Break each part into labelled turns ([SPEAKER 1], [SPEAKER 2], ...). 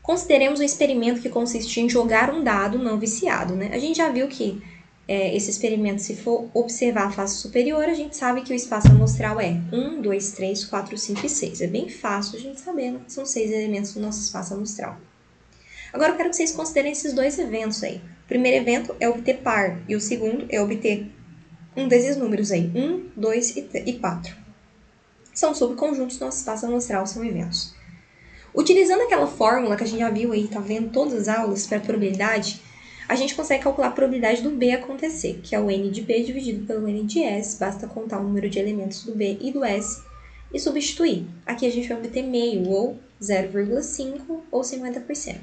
[SPEAKER 1] Consideremos um experimento que consiste em jogar um dado não viciado, né? A gente já viu que esse experimento, se for observar a face superior, a gente sabe que o espaço amostral é 1, 2, 3, 4, 5 e 6. É bem fácil a gente saber, né? São 6 elementos do nosso espaço amostral. Agora eu quero que vocês considerem esses dois eventos aí. O primeiro evento é obter par e o segundo é obter um desses números aí, 1, 2 e 4. São subconjuntos do nosso espaço amostral, são eventos. Utilizando aquela fórmula que a gente já viu aí, tá vendo todas as aulas para probabilidade, a gente consegue calcular a probabilidade do B acontecer, que é o N de B dividido pelo N de S. Basta contar o número de elementos do B e do S e substituir. Aqui a gente vai obter meio, ou 0,5 ou 50%.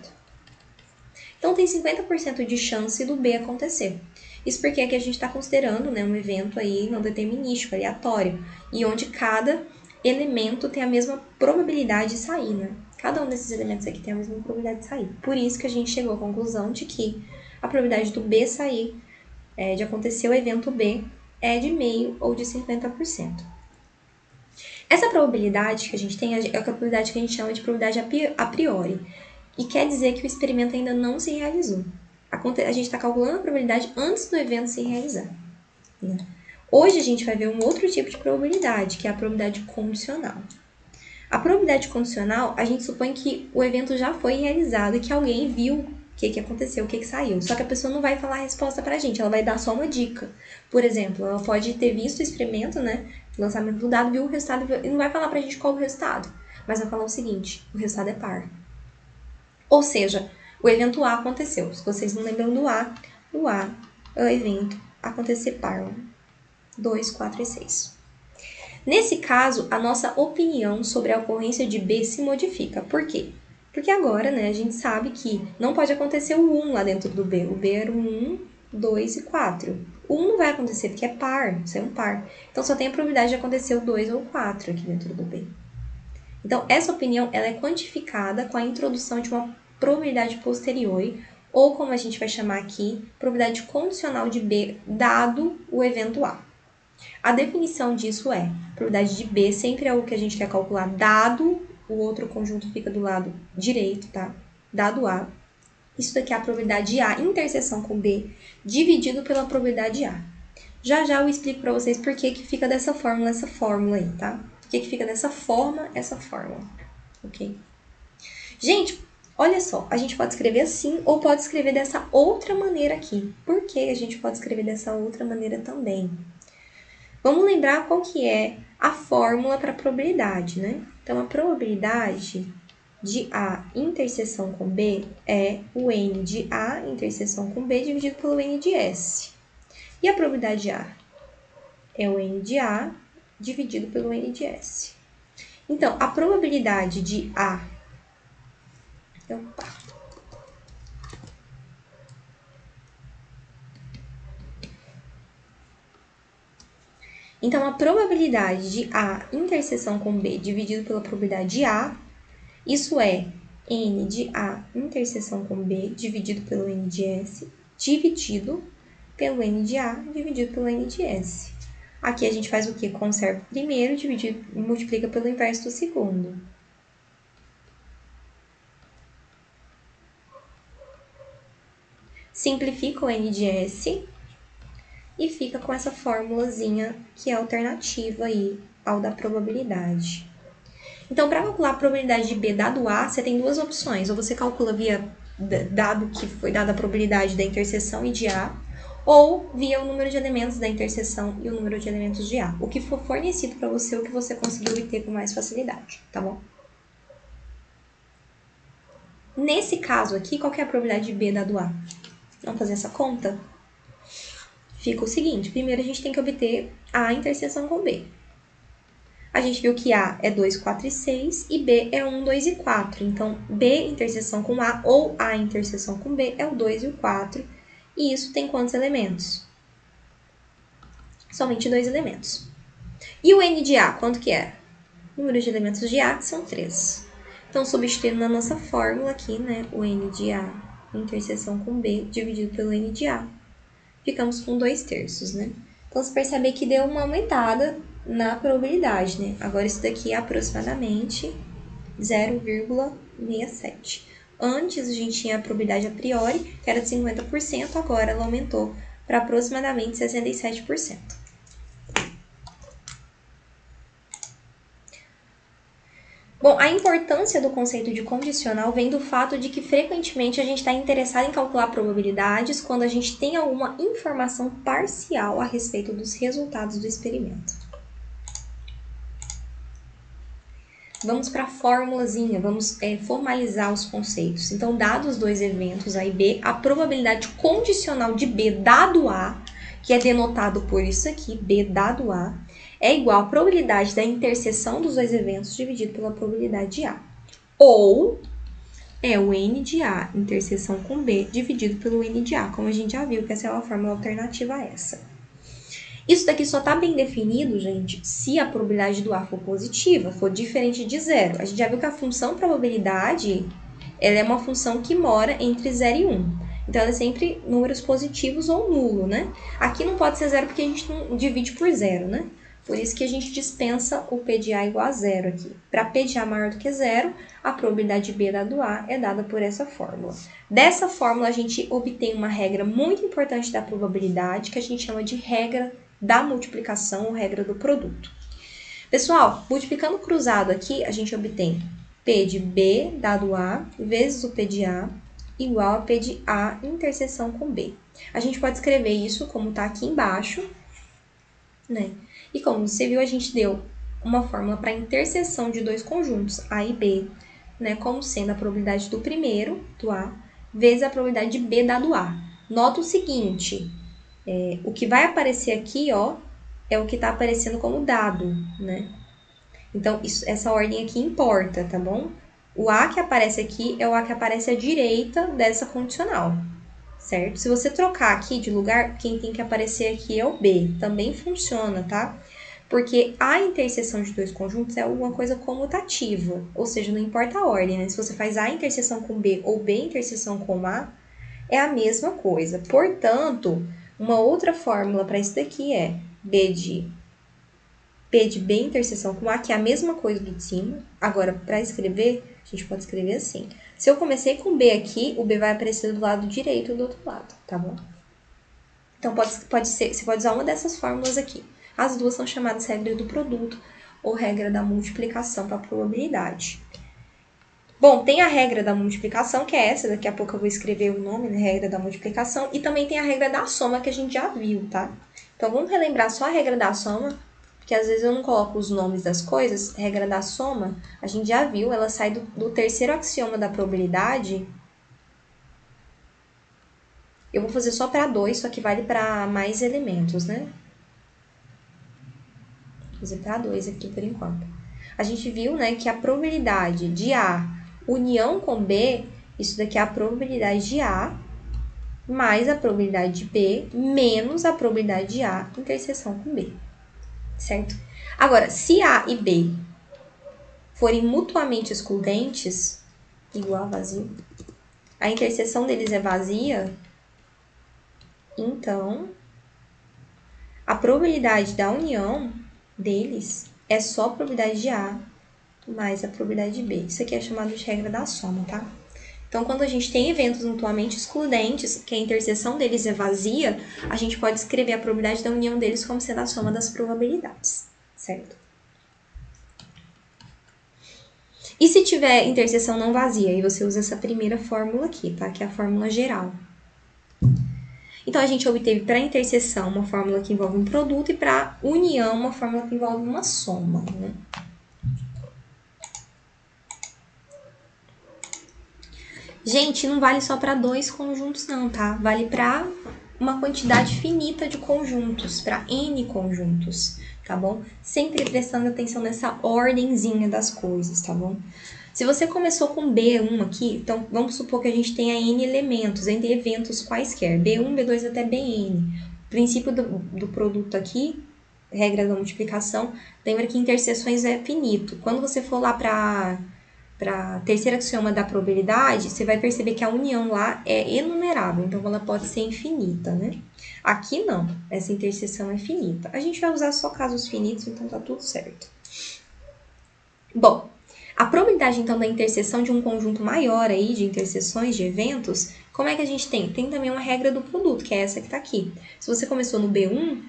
[SPEAKER 1] Então, tem 50% de chance do B acontecer. Isso porque aqui a gente está considerando, né, um evento aí não determinístico, aleatório, e onde cada elemento tem a mesma probabilidade de sair, né? Cada um desses elementos aqui tem a mesma probabilidade de sair. Por isso que a gente chegou à conclusão de que a probabilidade do B sair, de acontecer o evento B, é de meio ou de 50%. Essa probabilidade que a gente tem é a probabilidade que a gente chama de probabilidade a priori. E quer dizer que o experimento ainda não se realizou. A gente está calculando a probabilidade antes do evento se realizar. Né? Hoje a gente vai ver um outro tipo de probabilidade, que é a probabilidade condicional. A probabilidade condicional, a gente supõe que o evento já foi realizado e que alguém viu o que aconteceu, o que saiu. Só que a pessoa não vai falar a resposta pra gente, ela vai dar só uma dica. Por exemplo, ela pode ter visto o experimento, né, o lançamento do dado, viu o resultado e não vai falar pra gente qual é o resultado. Mas vai falar o seguinte, o resultado é par. Ou seja, o evento A aconteceu. Se vocês não lembram do A, o evento acontecer par 1, 2, 4 e 6. Nesse caso, a nossa opinião sobre a ocorrência de B se modifica. Por quê? Porque agora, né, a gente sabe que não pode acontecer o 1 lá dentro do B. O B era o 1, 2 e 4. O 1 não vai acontecer porque é par, isso é um par. Então, só tem a probabilidade de acontecer o 2 ou o 4 aqui dentro do B. Então, essa opinião ela é quantificada com a introdução de uma probabilidade posterior, ou como a gente vai chamar aqui, probabilidade condicional de B, dado o evento A. A definição disso é, a probabilidade de B sempre é o que a gente quer calcular dado, o outro conjunto fica do lado direito, tá? Dado A. Isso daqui é a probabilidade de A, interseção com B, dividido pela probabilidade A. Já eu explico para vocês por que fica dessa fórmula, essa fórmula aí, tá? Por que fica dessa forma, essa fórmula, ok? Gente, olha só, a gente pode escrever assim ou pode escrever dessa outra maneira aqui. Por que a gente pode escrever dessa outra maneira também? Vamos lembrar qual que é a fórmula para a probabilidade, né? Então, a probabilidade de A interseção com B é o N de A interseção com B dividido pelo N de S. E a probabilidade de A é o N de A dividido pelo N de S. Então, a probabilidade de A... Então, a probabilidade de A interseção com B dividido pela probabilidade de A, isso é N de A interseção com B dividido pelo N de S, dividido pelo N de A, dividido pelo N de S. Aqui a gente faz o quê? Conserva o primeiro, multiplica pelo inverso do segundo. Simplifica o N de S e fica com essa formulazinha que é alternativa aí ao da probabilidade. Então, para calcular a probabilidade de B dado A, você tem duas opções. Ou você calcula via dado que foi dada a probabilidade da interseção e de A, ou via o número de elementos da interseção e o número de elementos de A. O que for fornecido para você, o que você conseguiu obter com mais facilidade, tá bom? Nesse caso aqui, qual que é a probabilidade de B dado A? Vamos fazer essa conta? Fica o seguinte, primeiro a gente tem que obter A interseção com B. A gente viu que A é 2, 4 e 6 e B é 1, 2 e 4. Então, B interseção com A ou A interseção com B é o 2 e o 4. E isso tem quantos elementos? Somente 2 elementos. E o N de A, quanto que é? O número de elementos de A são 3. Então, substituindo na nossa fórmula aqui, né, o N de A interseção com B dividido pelo N de A, ficamos com 2/3, né? Então, você percebe que deu uma aumentada na probabilidade, né? Agora, isso daqui é aproximadamente 0,67. Antes a gente tinha a probabilidade a priori, que era de 50%, agora ela aumentou para aproximadamente 67%. Bom, a importância do conceito de condicional vem do fato de que frequentemente a gente está interessado em calcular probabilidades quando a gente tem alguma informação parcial a respeito dos resultados do experimento. Vamos para a formulazinha, vamos formalizar os conceitos. Então, dados dois eventos A e B, a probabilidade condicional de B dado A, que é denotado por isso aqui, B dado A, é igual à probabilidade da interseção dos dois eventos dividido pela probabilidade de A. Ou é o N de A, interseção com B, dividido pelo N de A, como a gente já viu que essa é uma fórmula alternativa a essa. Isso daqui só está bem definido, gente, se a probabilidade do A for positiva, for diferente de zero. A gente já viu que a função probabilidade, ela é uma função que mora entre 0 e 1. Então, ela é sempre números positivos ou nulo, né? Aqui não pode ser zero porque a gente não divide por zero, né? Por isso que a gente dispensa o P de A igual a zero aqui. Para P de A maior do que zero, a probabilidade B dado A é dada por essa fórmula. Dessa fórmula, a gente obtém uma regra muito importante da probabilidade, que a gente chama de regra da multiplicação ou regra do produto. Pessoal, multiplicando cruzado aqui, a gente obtém P de B dado A vezes o P de A igual a P de A interseção com B. A gente pode escrever isso como está aqui embaixo, né? E como você viu, a gente deu uma fórmula para a interseção de dois conjuntos, A e B, né? Como sendo a probabilidade do primeiro, do A, vezes a probabilidade de B dado A. Nota o seguinte, o que vai aparecer aqui, ó, é o que está aparecendo como dado, né? Então, essa ordem aqui importa, tá bom? O A que aparece aqui é o A que aparece à direita dessa condicional, certo? Se você trocar aqui de lugar, quem tem que aparecer aqui é o B. Também funciona, tá? Porque a interseção de dois conjuntos é alguma coisa comutativa, ou seja, não importa a ordem, né? Se você faz A interseção com B ou B interseção com A, é a mesma coisa. Portanto, uma outra fórmula para isso daqui é P de B interseção com A, que é a mesma coisa do de cima. Agora, para escrever, a gente pode escrever assim. Se eu comecei com B aqui, o B vai aparecer do lado direito do outro lado, tá bom? Então, você pode usar uma dessas fórmulas aqui. As duas são chamadas regra do produto ou regra da multiplicação para a probabilidade. Bom, tem a regra da multiplicação, que é essa, daqui a pouco eu vou escrever o nome, né, regra da multiplicação, e também tem a regra da soma, que a gente já viu, tá? Então, vamos relembrar só a regra da soma, porque às vezes eu não coloco os nomes das coisas. Regra da soma, a gente já viu, ela sai do terceiro axioma da probabilidade. Eu vou fazer só para 2, só que vale para mais elementos, né? Vou fazer para 2 aqui por enquanto. A gente viu, né, que a probabilidade de A união com B, isso daqui é a probabilidade de A mais a probabilidade de B menos a probabilidade de A interseção com B, certo? Agora, se A e B forem mutuamente excludentes, igual a vazio, a interseção deles é vazia, então a probabilidade da união deles é só a probabilidade de A mais a probabilidade de B. Isso aqui é chamado de regra da soma, tá? Então, quando a gente tem eventos mutuamente excludentes, que a interseção deles é vazia, a gente pode escrever a probabilidade da união deles como sendo a soma das probabilidades, certo? E se tiver interseção não vazia, aí você usa essa primeira fórmula aqui, tá? Que é a fórmula geral. Então, a gente obteve para a interseção uma fórmula que envolve um produto e para a união uma fórmula que envolve uma soma, né? Gente, não vale só para 2 conjuntos não, tá? Vale para uma quantidade finita de conjuntos, para N conjuntos, tá bom? Sempre prestando atenção nessa ordenzinha das coisas, tá bom? Se você começou com B1 aqui, então vamos supor que a gente tenha N elementos, N eventos quaisquer, B1, B2 até Bn. O princípio do produto aqui, regra da multiplicação, lembra que interseções é finito. Quando você for lá para a terceira axioma da probabilidade, você vai perceber que a união lá é enumerável, então ela pode ser infinita, né? Aqui não, essa interseção é finita. A gente vai usar só casos finitos, então tá tudo certo. Bom, A probabilidade, então, da interseção de um conjunto maior aí, de interseções, de eventos, como é que a gente tem? Tem também uma regra do produto, que é essa que está aqui. Se você começou no B1,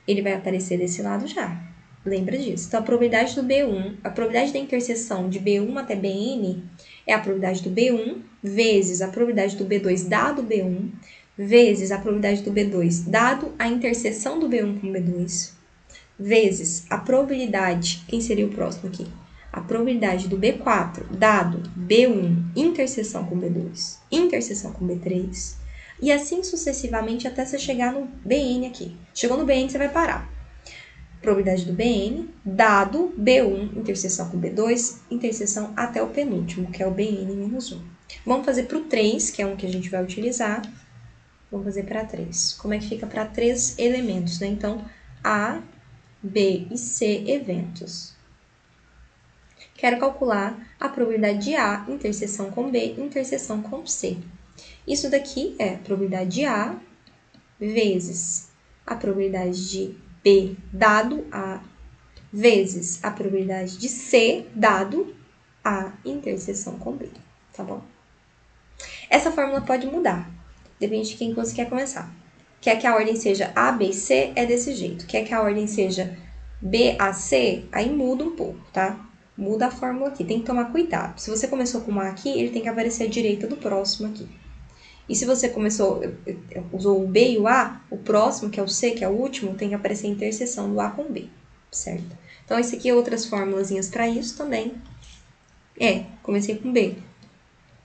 [SPEAKER 1] ele vai aparecer desse lado já. Lembra disso. Então, a probabilidade do B1, a probabilidade da interseção de B1 até Bn é a probabilidade do B1 vezes a probabilidade do B2 dado B1 vezes a probabilidade do B2 dado a interseção do B1 com o B2 vezes a probabilidade, quem seria o próximo aqui? A probabilidade do B4 dado B1 interseção com B2, interseção com B3, e assim sucessivamente até você chegar no Bn aqui. Chegou no Bn, você vai parar. Probabilidade do Bn dado B1 interseção com B2, interseção até o penúltimo, que é o Bn-1. Vamos fazer para o 3, que é um que a gente vai utilizar. Vamos fazer para 3. Como é que fica para 3 elementos, né? Então, A, B e C eventos. Quero calcular a probabilidade de A, interseção com B, interseção com C. Isso daqui é a probabilidade de A vezes a probabilidade de B dado A vezes a probabilidade de C dado A interseção com B, tá bom? Essa fórmula pode mudar, depende de quem você quer começar. Quer que a ordem seja A, B e C, é desse jeito. Quer que a ordem seja B, A, C, aí muda um pouco, tá? Muda a fórmula aqui, tem que tomar cuidado. Se você começou com A aqui, ele tem que aparecer à direita do próximo aqui. E se você usou o B e o A, o próximo, que é o C, que é o último, tem que aparecer a interseção do A com B, certo? Então, esse aqui é outras formulazinhas para isso também. Comecei com B.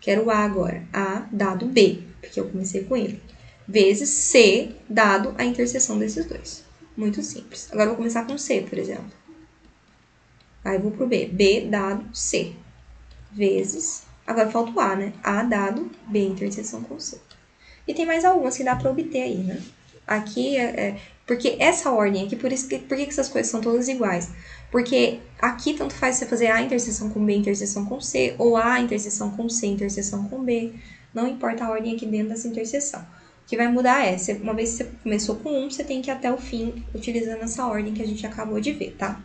[SPEAKER 1] Quero o A agora. A dado B, porque eu comecei com ele. Vezes C dado a interseção desses dois. Muito simples. Agora eu vou começar com C, por exemplo. Aí eu vou pro B. B dado C. Vezes... Agora falta o A, né? A dado B interseção com C. E tem mais algumas que dá para obter aí, né? Aqui porque essa ordem aqui, por que essas coisas são todas iguais? Porque aqui tanto faz você fazer A interseção com B interseção com C, ou A interseção com C interseção com B. Não importa a ordem aqui dentro dessa interseção. O que vai mudar é, uma vez que você começou com um, você tem que ir até o fim utilizando essa ordem que a gente acabou de ver, tá?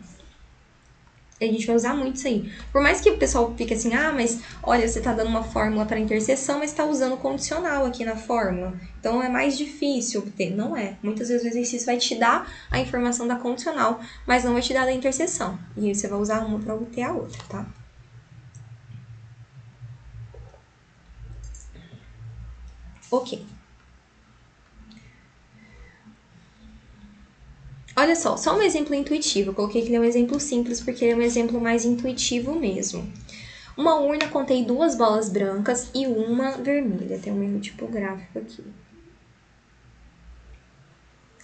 [SPEAKER 1] A gente vai usar muito isso aí. Por mais que o pessoal fique assim, mas olha, você tá dando uma fórmula para interseção, mas tá usando condicional aqui na fórmula. Então é mais difícil obter. Não é. Muitas vezes o exercício vai te dar a informação da condicional, mas não vai te dar da interseção. E aí você vai usar uma para obter a outra, tá? Ok. Olha só um exemplo intuitivo. Eu coloquei que ele é um exemplo simples porque ele é um exemplo mais intuitivo mesmo. Uma urna contém 2 bolas brancas e uma vermelha. Tem um erro tipográfico aqui.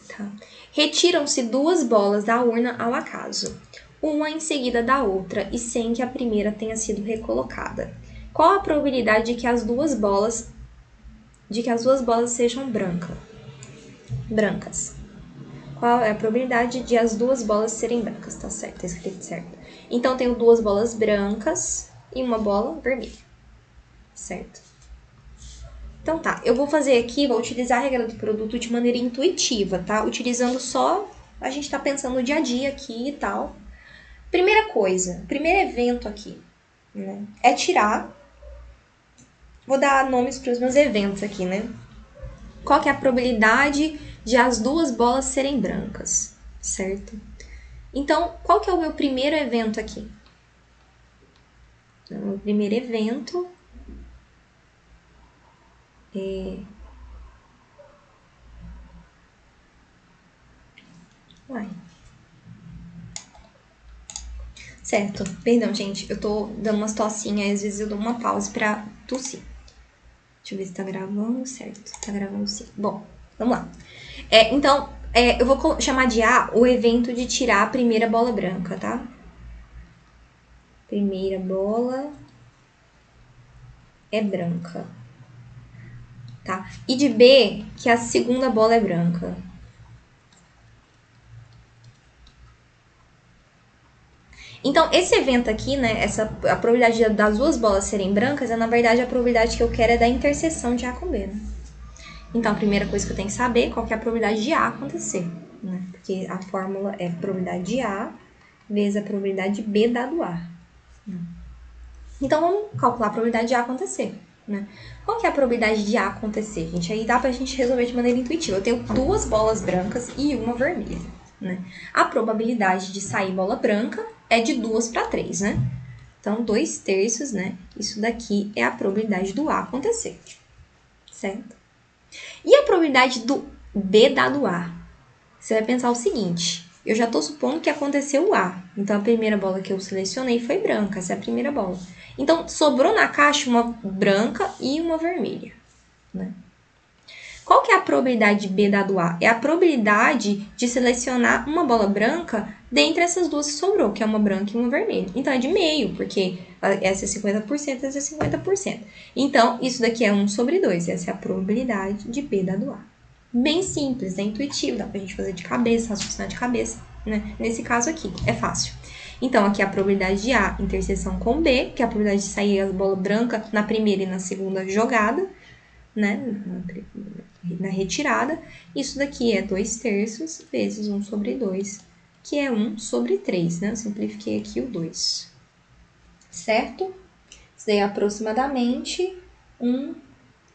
[SPEAKER 1] Tá. Retiram-se 2 bolas da urna ao acaso, uma em seguida da outra e sem que a primeira tenha sido recolocada. Qual a probabilidade de que as duas bolas sejam brancas? Qual é a probabilidade de as 2 bolas serem brancas? Tá certo, tá escrito certo. Então, tenho 2 bolas brancas e uma bola vermelha. Certo? Então tá, eu vou fazer aqui, vou utilizar a regra do produto de maneira intuitiva, tá? Utilizando só, a gente tá pensando no dia a dia aqui e tal. Primeira coisa, primeiro evento aqui, né? É tirar, vou dar nomes para os meus eventos aqui, né? Qual que é a probabilidade de as 2 bolas serem brancas, certo? Então, qual que é o meu primeiro evento aqui? O meu primeiro evento é... Certo, perdão, gente, eu tô dando umas tossinhas, às vezes eu dou uma pausa pra tossir. Deixa eu ver se tá gravando certo. Tá gravando sim. Bom, vamos lá. Então, eu vou chamar de A o evento de tirar a primeira bola branca, tá? Primeira bola é branca. Tá? E de B, que a segunda bola é branca. Então, esse evento aqui, né, a probabilidade das 2 bolas serem brancas, na verdade, a probabilidade que eu quero é da interseção de A com B, né? Então, a primeira coisa que eu tenho que saber é qual que é a probabilidade de A acontecer, né? Porque a fórmula é a probabilidade de A vezes a probabilidade de B dado A. Então, vamos calcular a probabilidade de A acontecer, né? Qual que é a probabilidade de A acontecer, gente? Aí dá pra gente resolver de maneira intuitiva. Eu tenho 2 bolas brancas e uma vermelha, né? A probabilidade de sair bola branca é de 2 para 3, né? Então, 2/3, né? Isso daqui é a probabilidade do A acontecer, certo? E a probabilidade do B dado A? Você vai pensar o seguinte, eu já estou supondo que aconteceu o A. Então, a primeira bola que eu selecionei foi branca, essa é a primeira bola. Então, sobrou na caixa uma branca e uma vermelha, né? Qual que é a probabilidade de B dado A? É a probabilidade de selecionar uma bola branca dentre essas duas que sobrou, que é uma branca e uma vermelha. Então, é de meio, porque essa é 50%, essa é 50%. Então, isso daqui é 1/2. Essa é a probabilidade de B dado A. Bem simples, é intuitivo, dá pra gente fazer de cabeça, raciocinar de cabeça, né? Nesse caso aqui, é fácil. Então, aqui é a probabilidade de A interseção com B, que é a probabilidade de sair a bola branca na primeira e na segunda jogada, né? Na retirada. Isso daqui é 2/3 vezes 1/2, que é 1/3, né? Eu simplifiquei aqui o 2. Certo? Isso daí é aproximadamente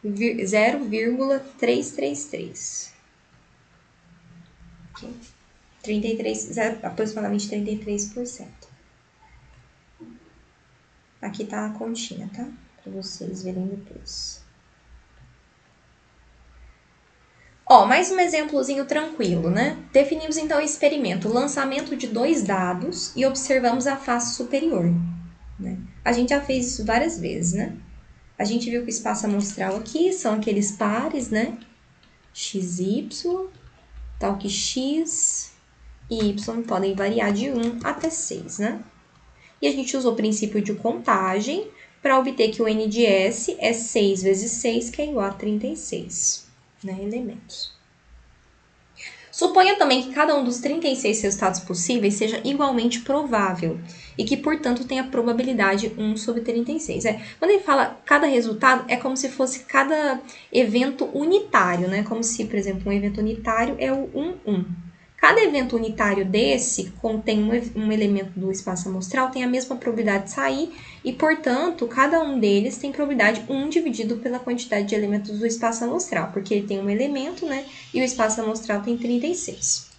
[SPEAKER 1] 0,333. Okay. 33, aproximadamente 33%. Aqui tá a continha, tá? Para vocês verem depois. Ó, mais um exemplozinho tranquilo, né? Definimos então o experimento, lançamento de 2 dados e observamos a face superior, né? A gente já fez isso várias vezes, né? A gente viu que o espaço amostral aqui são aqueles pares, né? XY, tal que X e Y podem variar de 1 até 6, né? E a gente usou o princípio de contagem para obter que o N de S é 6 vezes 6, que é igual a 36, né, elementos. Suponha também que cada um dos 36 resultados possíveis seja igualmente provável e que, portanto, tenha probabilidade 1/36. Quando ele fala cada resultado, é como se fosse cada evento unitário, né? Como se, por exemplo, um evento unitário é o 1, 1. Cada evento unitário desse contém um elemento do espaço amostral, tem a mesma probabilidade de sair e, portanto, cada um deles tem probabilidade 1 dividido pela quantidade de elementos do espaço amostral, porque ele tem um elemento, né? E o espaço amostral tem 36.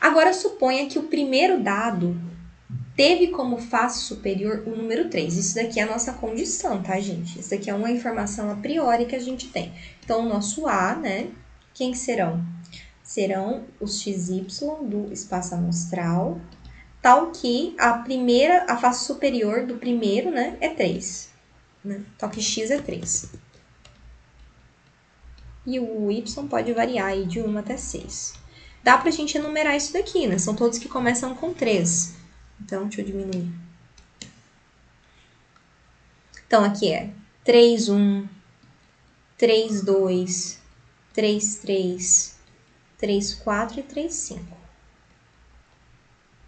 [SPEAKER 1] Agora, suponha que o primeiro dado teve como face superior o número 3. Isso daqui é a nossa condição, tá, gente? Isso daqui é uma informação a priori que a gente tem. Então, o nosso A, né? Quem que serão? Serão os XY do espaço amostral, tal que a face superior do primeiro, né, é 3. Né? Tal que X é 3. E o Y pode variar aí de 1 até 6. Dá pra gente enumerar isso daqui, né? São todos que começam com 3. Então, deixa eu diminuir. Então, aqui é 3, 1, 3, 2, 3, 3, 3, 4 e 3, 5.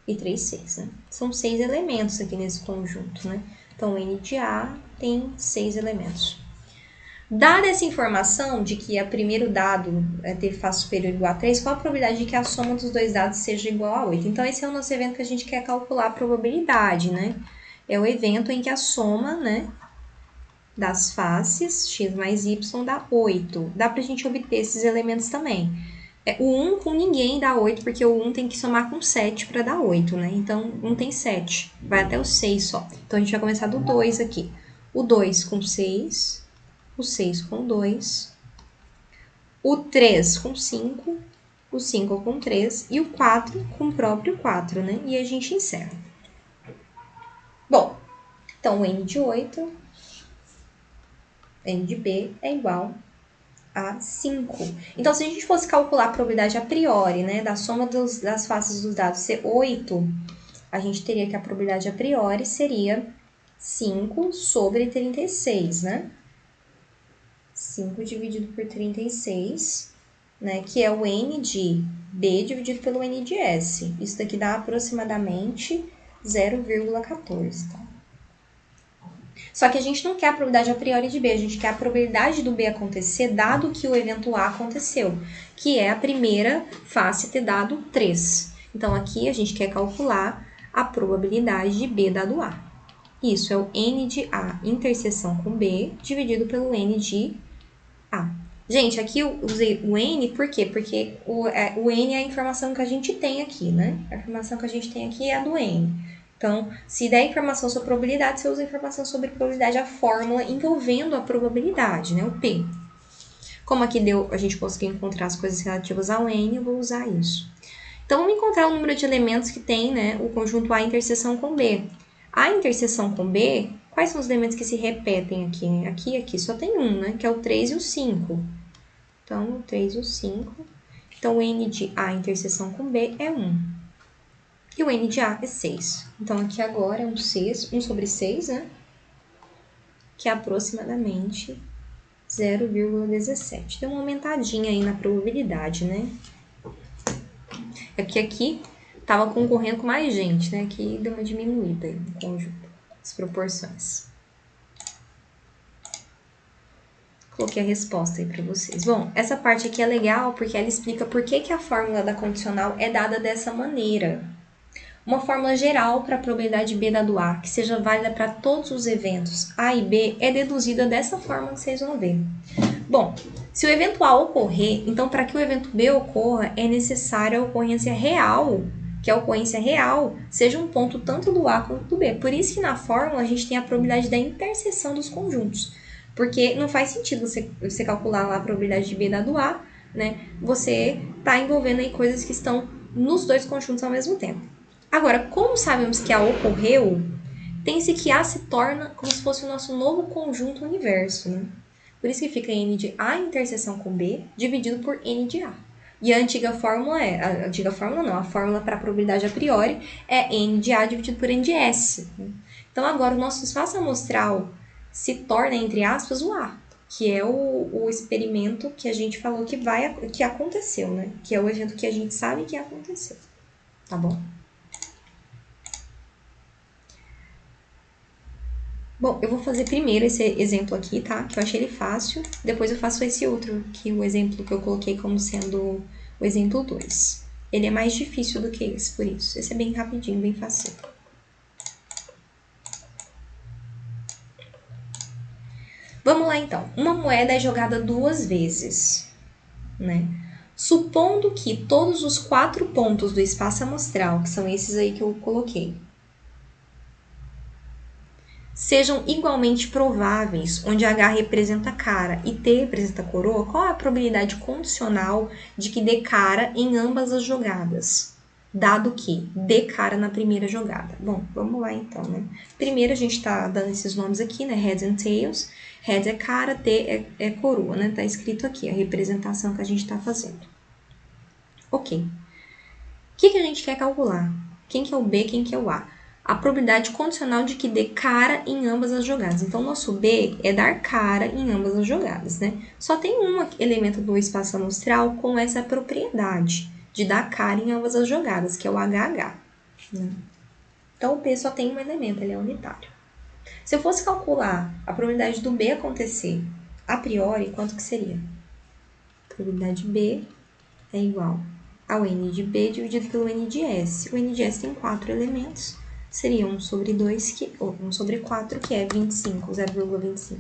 [SPEAKER 1] E 3, 6, né? São 6 elementos aqui nesse conjunto, né? Então, o N de A tem 6 elementos. Dada essa informação de que o primeiro dado teve face superior igual a 3, qual a probabilidade de que a soma dos dois dados seja igual a 8? Então, esse é o nosso evento que a gente quer calcular a probabilidade, né? É o evento em que a soma, né, das faces, x mais y, dá 8. Dá pra gente obter esses elementos também. O 1 com ninguém dá 8, porque o 1 tem que somar com 7 para dar 8, né? Então, 1 tem 7, vai até o 6 só. Então, a gente vai começar do 2 aqui. O 2 com 6, o 6 com 2, o 3 com 5, o 5 com 3 e o 4 com o próprio 4, né? E a gente encerra. Bom, então o N de 8, N de B é igual a 5. Então, se a gente fosse calcular a probabilidade a priori, né, da soma das faces dos dados ser 8, a gente teria que a probabilidade a priori seria 5 sobre 36, né? 5 dividido por 36, né, que é o N de B dividido pelo N de S. Isso daqui dá aproximadamente 0,14, tá? Só que a gente não quer a probabilidade a priori de B, a gente quer a probabilidade do B acontecer dado que o evento A aconteceu, que é a primeira face ter dado 3. Então, aqui a gente quer calcular a probabilidade de B dado A. Isso é o N de A interseção com B dividido pelo N de A. Gente, aqui eu usei o N por quê? Porque o N é a informação que a gente tem aqui, né? A informação que a gente tem aqui é a do N. Então, se der informação sobre probabilidade, você usa informação sobre probabilidade, a fórmula envolvendo a probabilidade, né? O P. Como aqui a gente conseguiu encontrar as coisas relativas ao N, eu vou usar isso. Então, vamos encontrar o número de elementos que tem, né, o conjunto A interseção com B. A interseção com B, quais são os elementos que se repetem aqui? Aqui só tem um, né, que é o 3 e o 5. Então, o 3 e o 5. Então, o N de A interseção com B é 1. E o N de A é 6. Então, aqui agora é 1 sobre 6, né? Que é aproximadamente 0,17. Tem uma aumentadinha aí na probabilidade, né? É que aqui estava concorrendo com mais gente, né? Aqui deu uma diminuída aí no conjunto, as proporções. Coloquei a resposta aí para vocês. Bom, essa parte aqui é legal porque ela explica por que a fórmula da condicional é dada dessa maneira. Uma fórmula geral para a probabilidade B dado A, que seja válida para todos os eventos A e B, é deduzida dessa forma que vocês vão ver. Bom, se o evento A ocorrer, então para que o evento B ocorra, é necessária a ocorrência real, que a ocorrência real seja um ponto tanto do A quanto do B. Por isso que na fórmula a gente tem a probabilidade da interseção dos conjuntos. Porque não faz sentido você calcular lá a probabilidade de B dado A, né? Você está envolvendo aí coisas que estão nos dois conjuntos ao mesmo tempo. Agora, como sabemos que A ocorreu, tem-se que A se torna como se fosse o nosso novo conjunto universo, né? Por isso que fica N de A interseção com B dividido por N de A. E a antiga fórmula a fórmula para a probabilidade a priori é N de A dividido por N de S. Então, agora o nosso espaço amostral se torna, entre aspas, o A, que é o experimento que a gente falou que aconteceu, né? Que é o evento que a gente sabe que aconteceu. Tá bom? Bom, eu vou fazer primeiro esse exemplo aqui, tá? Que eu achei ele fácil. Depois eu faço esse outro, que o exemplo que eu coloquei como sendo o exemplo 2. Ele é mais difícil do que esse, por isso. Esse é bem rapidinho, bem fácil. Vamos lá, então. Uma moeda é jogada 2 vezes, né? Supondo que todos os 4 pontos do espaço amostral, que são esses aí que eu coloquei, sejam igualmente prováveis, onde H representa cara e T representa coroa, qual é a probabilidade condicional de que dê cara em ambas as jogadas? Dado que dê cara na primeira jogada. Bom, vamos lá então, né? Primeiro a gente tá dando esses nomes aqui, né? Heads and tails. Heads é cara, T é coroa, né? Tá escrito aqui a representação que a gente tá fazendo. Ok. O que a gente quer calcular? Quem que é o B, quem que é o A? A probabilidade condicional de que dê cara em ambas as jogadas. Então, nosso B é dar cara em ambas as jogadas, né? Só tem um elemento do espaço amostral com essa propriedade de dar cara em ambas as jogadas, que é o HH. Né? Então, o P só tem um elemento, ele é unitário. Se eu fosse calcular a probabilidade do B acontecer a priori, quanto que seria? A probabilidade B é igual ao N de B dividido pelo N de S. O N de S tem 4 elementos. Seria 1 sobre 2, ou 1 sobre 4, que é 25, 0,25.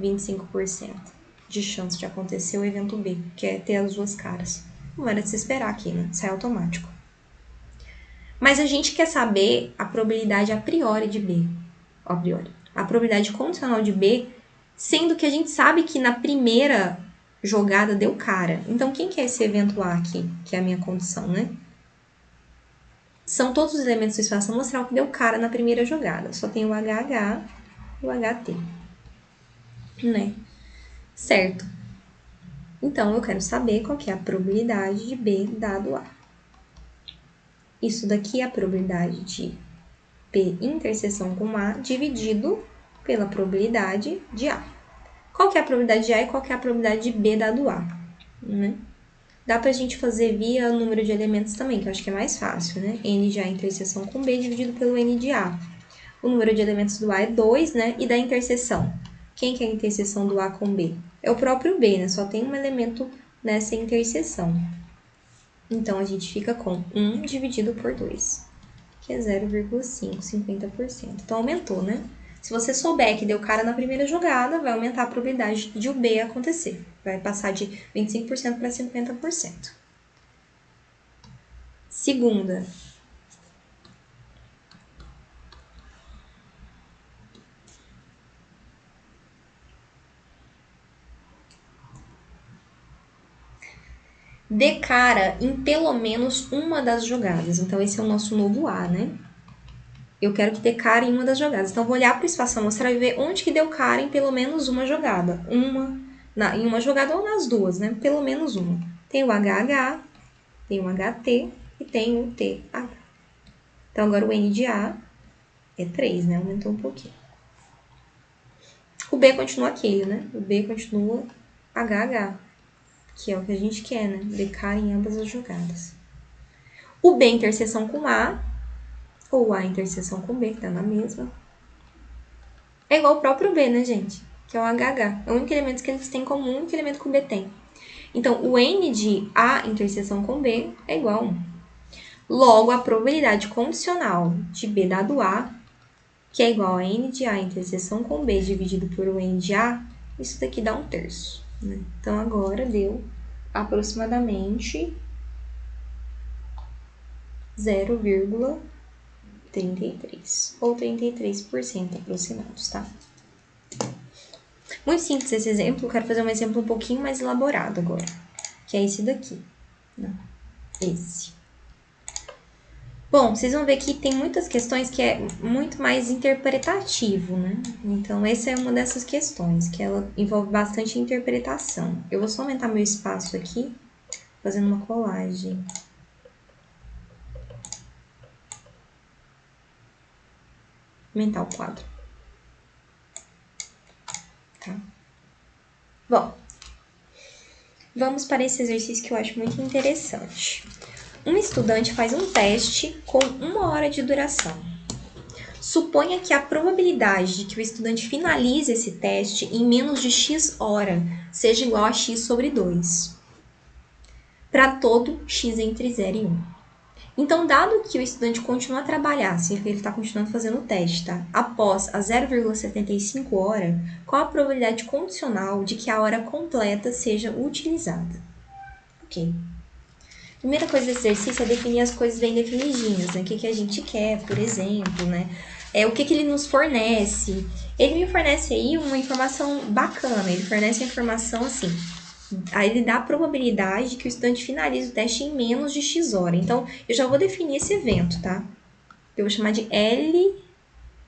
[SPEAKER 1] 25% de chance de acontecer o evento B, que é ter as duas caras. Não era de se esperar aqui, né? Isso é automático. Mas a gente quer saber a probabilidade a priori de B. A priori. A probabilidade condicional de B, sendo que a gente sabe que na primeira jogada deu cara. Então, quem que é esse evento A aqui, que é a minha condição, né? São todos os elementos do espaço amostral que deu cara na primeira jogada. Só tem o HH e o HT. Né? Certo. Então, eu quero saber qual que é a probabilidade de B dado A. Isso daqui é a probabilidade de P interseção com A dividido pela probabilidade de A. Qual que é a probabilidade de A e qual que é a probabilidade de B dado A? Né? Dá pra gente fazer via número de elementos também, que eu acho que é mais fácil, né? N de A interseção com B dividido pelo N de A. O número de elementos do A é 2, né? E da interseção? Quem que é a interseção do A com B? É o próprio B, né? Só tem um elemento nessa interseção. Então, a gente fica com 1 dividido por 2, que é 0,5, 50%. Então, aumentou, né? Se você souber que deu cara na primeira jogada, vai aumentar a probabilidade de o B acontecer. Vai passar de 25% para 50%. Segunda. Dê cara em pelo menos uma das jogadas. Então, esse é o nosso novo A, né? Eu quero que dê cara em uma das jogadas. Então, vou olhar para o espaço amostral e ver onde que deu cara em pelo menos uma jogada. Em uma jogada ou nas duas, né? Pelo menos uma. Tem o HH, tem o HT e tem o TH. Então, agora o N de A é 3, né? Aumentou um pouquinho. O B continua aquele, né? O B continua HH, que é o que a gente quer, né? Dê cara em ambas as jogadas. O B interseção com A, ou A interseção com B, que tá na mesma. É igual o próprio B, né, gente? Que é o HH. É o único elemento que eles têm em comum, o único elemento que o B tem. Então, o N de A interseção com B é igual a 1. Logo, a probabilidade condicional de B dado A, que é igual a N de A interseção com B dividido por o N de A, isso daqui dá 1/3. Né? Então, agora deu aproximadamente 0,33 ou 33% aproximados, tá? Muito simples esse exemplo, eu quero fazer um exemplo um pouquinho mais elaborado agora, que é esse daqui, né? Esse. Bom, vocês vão ver que tem muitas questões que é muito mais interpretativo, né? Então, essa é uma dessas questões, que ela envolve bastante interpretação. Eu vou só aumentar meu espaço aqui, fazendo uma colagem. Aumentar o quadro. Tá? Bom, vamos para esse exercício que eu acho muito interessante. Um estudante faz um teste com 1 hora de duração. Suponha que a probabilidade de que o estudante finalize esse teste em menos de x hora seja igual a x sobre 2. Para todo x entre 0 e 1. Então, dado que o estudante continua a trabalhar, assim que ele está continuando fazendo o teste, tá? Após a 0,75 hora, qual a probabilidade condicional de que a hora completa seja utilizada? Ok. Primeira coisa desse exercício é definir as coisas bem definidinhas, né? O que a gente quer, por exemplo, né? O que ele nos fornece. Ele me fornece aí uma informação bacana, ele fornece a informação assim, aí ele dá a probabilidade de que o estudante finalize o teste em menos de x hora. Então, eu já vou definir esse evento, tá? Eu vou chamar de L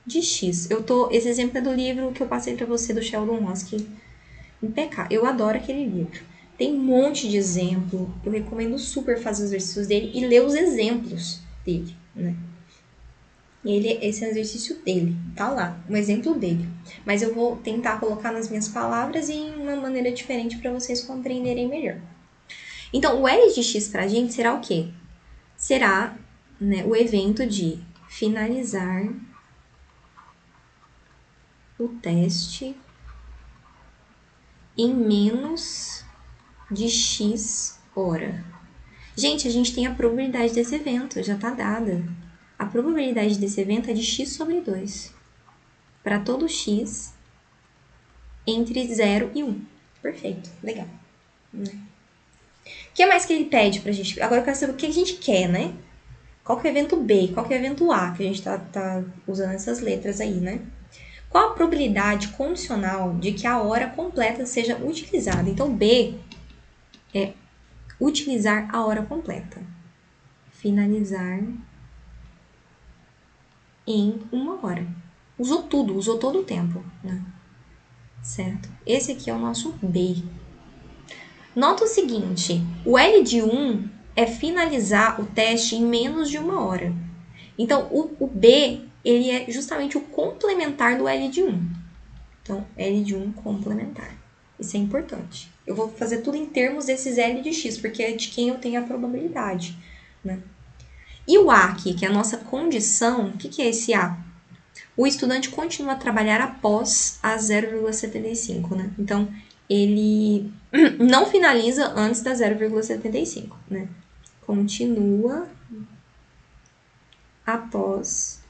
[SPEAKER 1] de x. Esse exemplo é do livro que eu passei para você, do Sheldon Roski, impecável. Eu adoro aquele livro. Tem um monte de exemplo. Eu recomendo super fazer os exercícios dele e ler os exemplos dele, né? Esse é o exercício dele, tá lá, um exemplo dele. Mas eu vou tentar colocar nas minhas palavras e em uma maneira diferente para vocês compreenderem melhor. Então, o L de x pra gente será o quê? Será, né, o evento de finalizar o teste em menos de x hora. Gente, a gente tem a probabilidade desse evento, já tá dada. A probabilidade desse evento é de x sobre 2. Para todo x entre 0 e 1. Perfeito, legal. O que mais que ele pede pra gente? Agora eu quero saber o que a gente quer, né? Qual que é o evento B? Qual que é o evento A? Que a gente tá usando essas letras aí, né? Qual a probabilidade condicional de que a hora completa seja utilizada? Então, B é utilizar a hora completa. Finalizar em 1 hora. Usou tudo, usou todo o tempo, né? Certo? Esse aqui é o nosso B. Nota o seguinte, o L de 1 é finalizar o teste em menos de 1 hora. Então, o B, ele é justamente o complementar do L de 1. Então, L de 1 complementar. Isso é importante. Eu vou fazer tudo em termos desses L de x, porque é de quem eu tenho a probabilidade, né? E o A aqui, que é a nossa condição, o que é esse A? O estudante continua a trabalhar após a 0,75, né? Então, ele não finaliza antes da 0,75, né? Continua após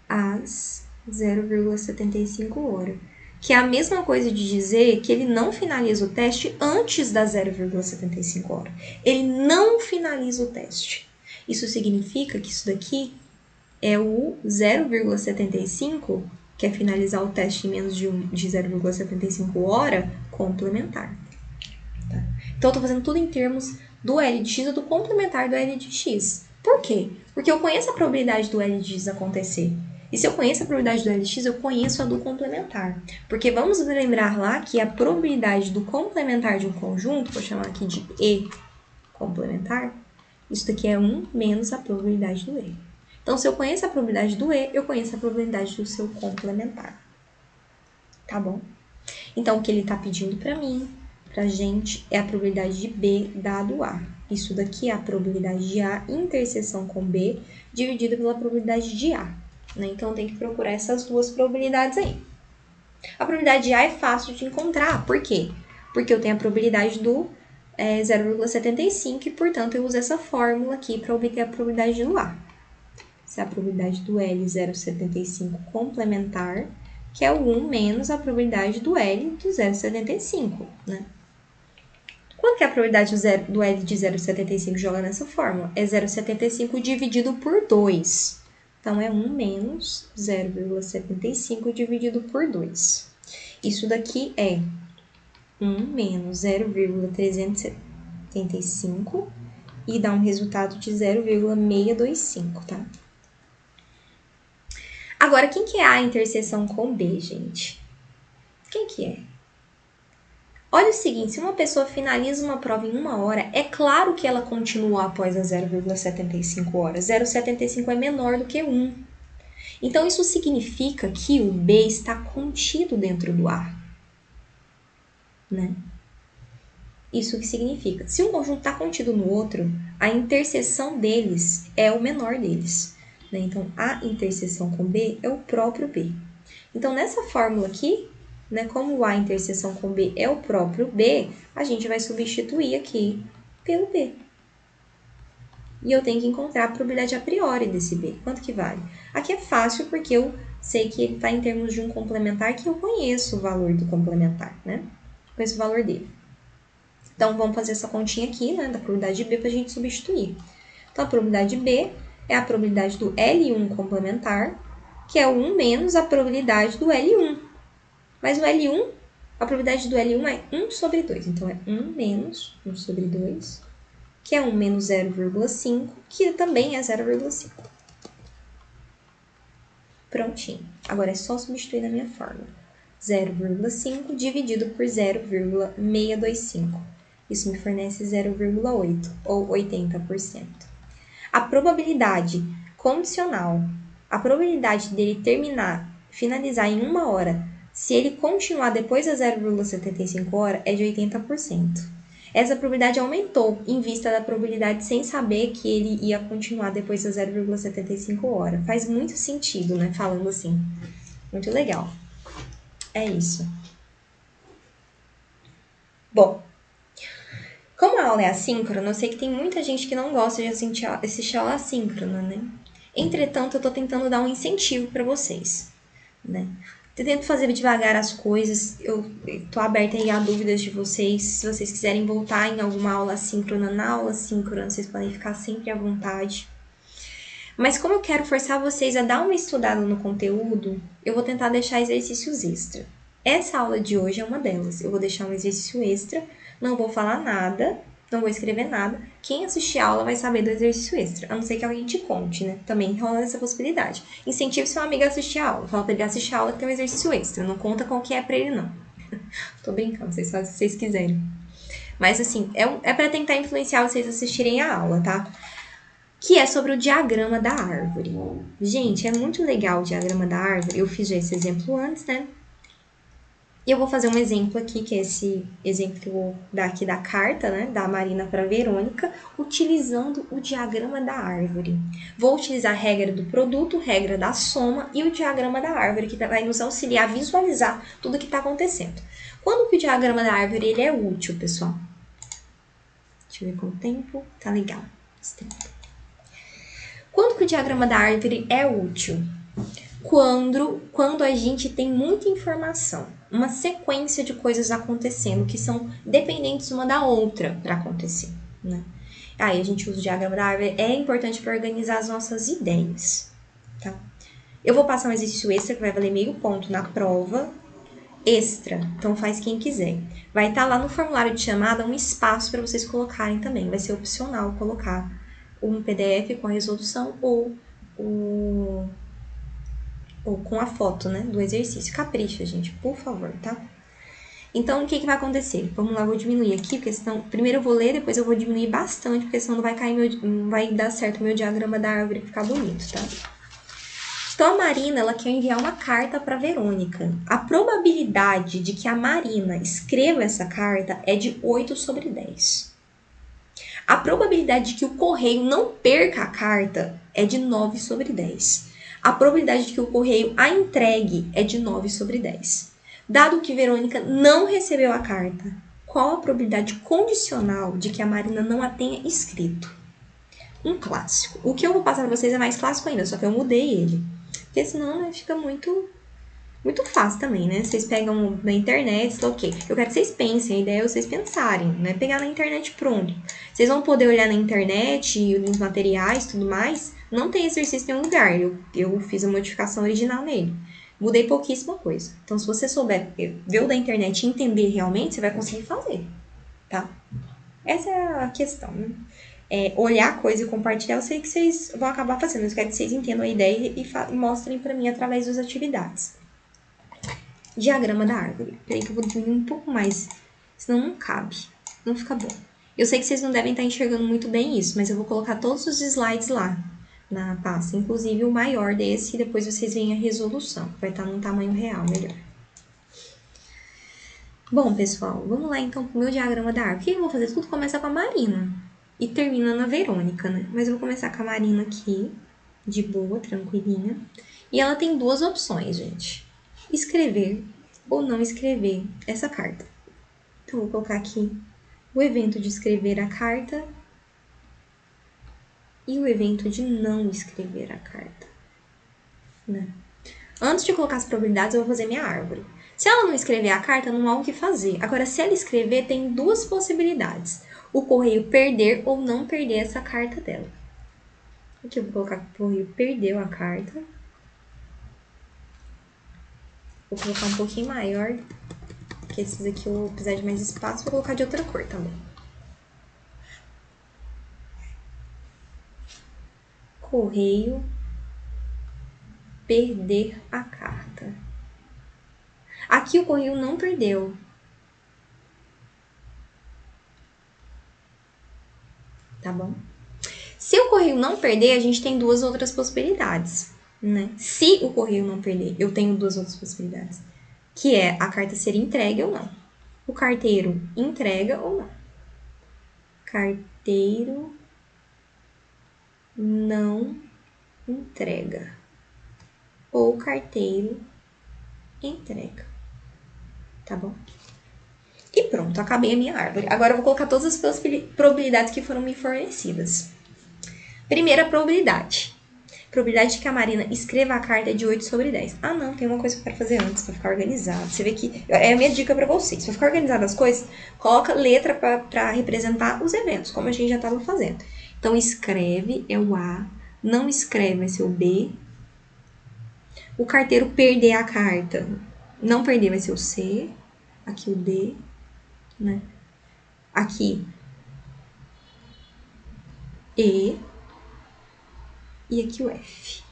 [SPEAKER 1] as 0,75 horas. Que é a mesma coisa de dizer que ele não finaliza o teste antes das 0,75 horas. Ele não finaliza o teste. Isso significa que isso daqui é o 0,75, que é finalizar o teste em menos de 0,75 hora, complementar. Tá? Então, eu estou fazendo tudo em termos do L de x ou do complementar do L de x. Por quê? Porque eu conheço a probabilidade do L de x acontecer. E se eu conheço a probabilidade do L de x, eu conheço a do complementar. Porque vamos lembrar lá que a probabilidade do complementar de um conjunto, vou chamar aqui de E complementar, isso daqui é 1 menos a probabilidade do E. Então, se eu conheço a probabilidade do E, eu conheço a probabilidade do seu complementar. Tá bom? Então, o que ele está pedindo para mim, pra gente, é a probabilidade de B dado A. Isso daqui é a probabilidade de A interseção com B, dividida pela probabilidade de A. Né? Então, tem que procurar essas duas probabilidades aí. A probabilidade de A é fácil de encontrar. Por quê? Porque eu tenho a probabilidade do 0,75 e, portanto, eu uso essa fórmula aqui para obter a probabilidade do A. Essa é a probabilidade do L 0,75 complementar, que é o 1 menos a probabilidade do L do 0,75, né? Quanto que é a probabilidade do L de 0,75 joga nessa fórmula? É 0,75 dividido por 2. Então, é 1 menos 0,75 dividido por 2. Isso daqui é 1 menos 0,375 e dá um resultado de 0,625, tá? Agora, quem que é a interseção com B, gente? Quem que é? Olha o seguinte, se uma pessoa finaliza uma prova em 1 hora, é claro que ela continua após as 0,75 horas. 0,75 é menor do que 1. Então, isso significa que o B está contido dentro do A. Né? Isso que significa. Se um conjunto está contido no outro, a interseção deles é o menor deles. Né? Então, a interseção com B é o próprio B. Então, nessa fórmula aqui, né, como o A interseção com B é o próprio B, a gente vai substituir aqui pelo B. E eu tenho que encontrar a probabilidade a priori desse B. Quanto que vale? Aqui é fácil porque eu sei que ele está em termos de um complementar que eu conheço o valor do complementar, né? Conheço o valor dele. Então, vamos fazer essa continha aqui, né, da probabilidade de B para a gente substituir. Então, a probabilidade de B é a probabilidade do L1 complementar, que é 1 menos a probabilidade do L1. Mas o L1, a probabilidade do L1 é 1 sobre 2. Então, é 1 menos 1 sobre 2, que é 1 menos 0,5, que também é 0,5. Prontinho. Agora, é só substituir na minha fórmula. 0,5 dividido por 0,625. Isso me fornece 0,8, ou 80%. A probabilidade condicional, a probabilidade dele finalizar em 1 hora, se ele continuar depois das 0,75 horas, é de 80%. Essa probabilidade aumentou em vista da probabilidade sem saber que ele ia continuar depois das 0,75 horas. Faz muito sentido, né? Falando assim. Muito legal. É isso. Bom, como a aula é assíncrona, eu sei que tem muita gente que não gosta de assistir aula assíncrona, né? Entretanto, eu tô tentando dar um incentivo para vocês, né? Eu tento fazer devagar as coisas, eu tô aberta aí a dúvidas de vocês. Se vocês quiserem voltar em alguma aula assíncrona, na aula assíncrona, vocês podem ficar sempre à vontade. Mas como eu quero forçar vocês a dar uma estudada no conteúdo, eu vou tentar deixar exercícios extra. Essa aula de hoje é uma delas. Eu vou deixar um exercício extra, não vou falar nada, não vou escrever nada. Quem assistir a aula vai saber do exercício extra, a não ser que alguém te conte, né? Também rola essa possibilidade. Incentive seu amigo a assistir a aula. Fala pra ele assistir a aula que tem um exercício extra. Não conta com o que é pra ele, não. Tô brincando, vocês fazem o que vocês quiserem. Mas, assim, é pra tentar influenciar vocês a assistirem a aula, tá? Que é sobre o diagrama da árvore. Gente, é muito legal o diagrama da árvore. Eu fiz já esse exemplo antes, né? E eu vou fazer um exemplo aqui, que é esse exemplo que eu vou dar aqui da carta, né? Da Marina para a Verônica, utilizando o diagrama da árvore. Vou utilizar a regra do produto, regra da soma e o diagrama da árvore, que vai nos auxiliar a visualizar tudo o que está acontecendo. Quando que o diagrama da árvore ele é útil, pessoal? Deixa eu ver com o tempo. Tá legal esse tempo. Quando que o diagrama da árvore é útil? Quando a gente tem muita informação, uma sequência de coisas acontecendo que são dependentes uma da outra para acontecer, né? Aí a gente usa o diagrama da árvore, é importante para organizar as nossas ideias, tá? Eu vou passar um exercício extra que vai valer meio ponto na prova extra, então faz quem quiser. Vai estar lá no formulário de chamada um espaço para vocês colocarem também, vai ser opcional colocar um PDF com a resolução ou com a foto, né, do exercício. Capricha, gente, por favor, tá? Então, o que vai acontecer? Vamos lá, vou diminuir aqui, porque senão... Primeiro eu vou ler, depois eu vou diminuir bastante, porque senão não vai cair não vai dar certo o meu diagrama da árvore ficar bonito, tá? Então, a Marina, ela quer enviar uma carta para Verônica. A probabilidade de que a Marina escreva essa carta é de 8 sobre 10. A probabilidade de que o correio não perca a carta é de 9 sobre 10. A probabilidade de que o correio a entregue é de 9 sobre 10. Dado que Verônica não recebeu a carta, qual a probabilidade condicional de que a Marina não a tenha escrito? Um clássico. O que eu vou passar para vocês é mais clássico ainda, só que eu mudei ele. Porque senão, né, fica muito fácil também, né? Vocês pegam na internet, ok. Eu quero que vocês pensem, a ideia é vocês pensarem, né? Pegar na internet pronto. Vocês vão poder olhar na internet, nos materiais e tudo mais. Não tem exercício em nenhum lugar. Eu fiz a modificação original nele. Mudei pouquíssima coisa. Então, se você souber ver o da internet e entender realmente, você vai conseguir fazer, tá? Essa é a questão, né? Olhar a coisa e compartilhar, eu sei que vocês vão acabar fazendo. Eu quero que vocês entendam a ideia e mostrem para mim através das atividades. Diagrama da árvore. Peraí que eu vou diminuir um pouco mais, senão não cabe, não fica bom. Eu sei que vocês não devem estar enxergando muito bem isso, mas eu vou colocar todos os slides lá na pasta, inclusive o maior desse, e depois vocês veem a resolução, que vai estar num tamanho real, melhor. Bom, pessoal, vamos lá então pro meu diagrama da árvore. O que eu vou fazer? Tudo começa com a Marina e termina na Verônica, né? Mas eu vou começar com a Marina aqui, de boa, tranquilinha. E ela tem duas opções, gente. Escrever ou não escrever essa carta. Então, vou colocar aqui o evento de escrever a carta e o evento de não escrever a carta, né? Antes de colocar as probabilidades, eu vou fazer minha árvore. Se ela não escrever a carta, não há o que fazer. Agora, se ela escrever, tem duas possibilidades. O correio perder ou não perder essa carta dela. Aqui eu vou colocar que o correio perdeu a carta. Vou colocar um pouquinho maior, porque esses aqui eu vou precisar de mais espaço. Vou colocar de outra cor também. Correio perder a carta. Aqui o correio não perdeu. Tá bom? Se o correio não perder, a gente tem duas outras possibilidades, né? Se o correio não perder, eu tenho duas outras possibilidades, que é a carta ser entregue ou não. O carteiro entrega ou não. Carteiro não entrega. Ou carteiro entrega. Tá bom? E pronto, acabei a minha árvore. Agora eu vou colocar todas as probabilidades que foram me fornecidas. Primeira probabilidade. Probabilidade de que a Marina escreva a carta é de 8 sobre 10. Ah, não, tem uma coisa que eu quero fazer antes pra ficar organizado. Você vê que é a minha dica pra vocês. Pra ficar organizado as coisas, coloca letra pra representar os eventos, como a gente já tava fazendo. Então, escreve é o A, não escreve vai ser o B. O carteiro perder a carta, não perder vai ser o C. Aqui o D, né? Aqui, E. E aqui o F,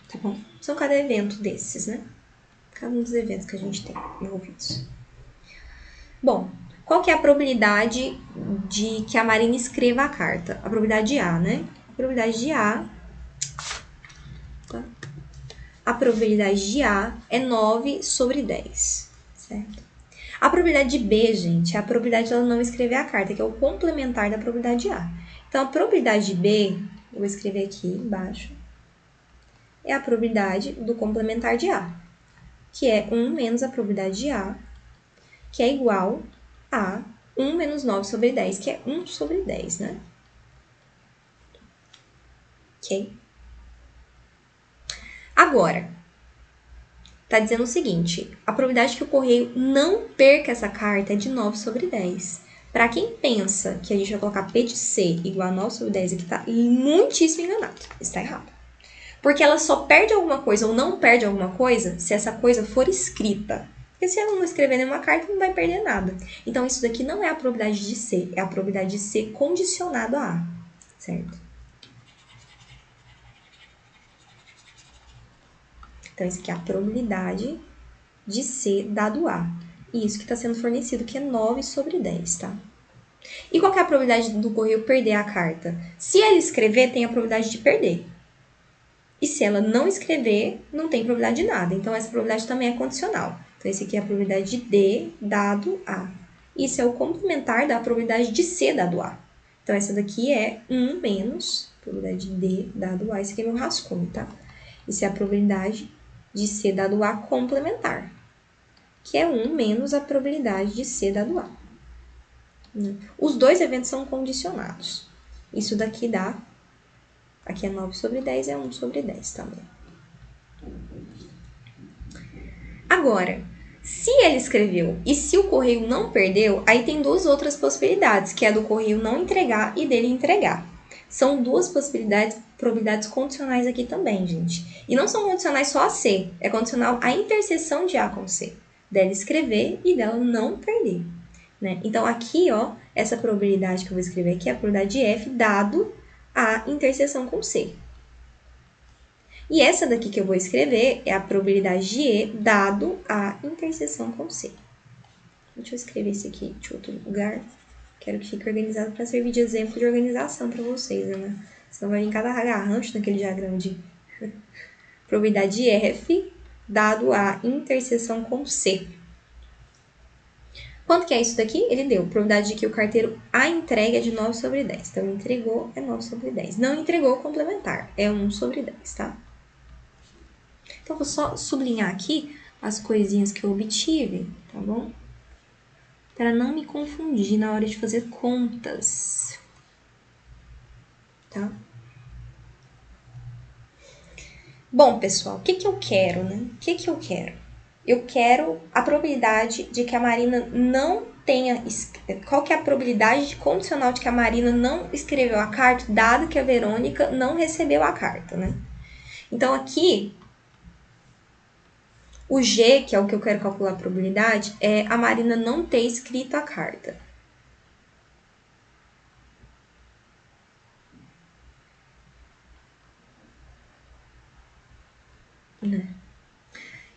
[SPEAKER 1] tá bom? São cada evento desses, né? Cada um dos eventos que a gente tem envolvidos. Bom, qual que é a probabilidade de que a Marina escreva a carta? A probabilidade de A, né? A probabilidade de A... Tá? A probabilidade de A é 9 sobre 10, certo? A probabilidade de B, gente, é a probabilidade de ela não escrever a carta, que é o complementar da probabilidade de A. Então, a probabilidade de B, eu vou escrever aqui embaixo, é a probabilidade do complementar de A, que é 1 menos a probabilidade de A, que é igual a 1 menos 9 sobre 10, que é 1 sobre 10, né? Ok? Agora, tá dizendo o seguinte, a probabilidade que o correio não perca essa carta é de 9 sobre 10. Para quem pensa que a gente vai colocar P de C igual a 9 sobre 10 aqui, tá muitíssimo enganado. Está errado. Porque ela só perde alguma coisa ou não perde alguma coisa se essa coisa for escrita. Porque se ela não escrever nenhuma carta, não vai perder nada. Então, isso daqui não é a probabilidade de C, é a probabilidade de C condicionado a A, certo? Então, isso aqui é a probabilidade de C dado A. E isso que está sendo fornecido, que é 9 sobre 10, tá? E qual que é a probabilidade do correio perder a carta? Se ela escrever, tem a probabilidade de perder. E se ela não escrever, não tem probabilidade de nada. Então, essa probabilidade também é condicional. Então, esse aqui é a probabilidade de D dado A. Isso é o complementar da probabilidade de C dado A. Então, essa daqui é 1 menos a probabilidade de D dado A. Esse aqui é meu rascunho, tá? Isso é a probabilidade de C dado A complementar, que é 1 menos a probabilidade de C dado A. Os dois eventos são condicionados. Isso daqui dá... Aqui é 9 sobre 10, é 1 sobre 10 também. Agora, se ele escreveu e se o correio não perdeu, aí tem duas outras possibilidades, que é a do correio não entregar e dele entregar. São duas probabilidades condicionais aqui também, gente. E não são condicionais só a C, é condicional a interseção de A com C. Dela escrever e dela não perder. Né? Então, aqui, ó, essa probabilidade que eu vou escrever aqui é a probabilidade de F dado a interseção com C. E essa daqui que eu vou escrever é a probabilidade de E dado a interseção com C. Deixa eu escrever isso aqui de outro lugar. Quero que fique organizado para servir de exemplo de organização para vocês, né? Senão vai vir cada garrancho naquele diagrama de probabilidade de F dado a interseção com C. Quanto que é isso daqui? Ele deu. Probabilidade de que o carteiro a entregue é de 9 sobre 10. Então, entregou é 9 sobre 10. Não entregou, complementar. É 1 sobre 10, tá? Então, vou só sublinhar aqui as coisinhas que eu obtive, tá bom? Para não me confundir na hora de fazer contas, tá? Bom, pessoal, o que que eu quero, né? O que que eu quero? Eu quero a probabilidade de que a Marina não tenha... Qual que é a probabilidade condicional de que a Marina não escreveu a carta, dado que a Verônica não recebeu a carta, né? Então, aqui... O G, que é o que eu quero calcular a probabilidade, é a Marina não ter escrito a carta. Né?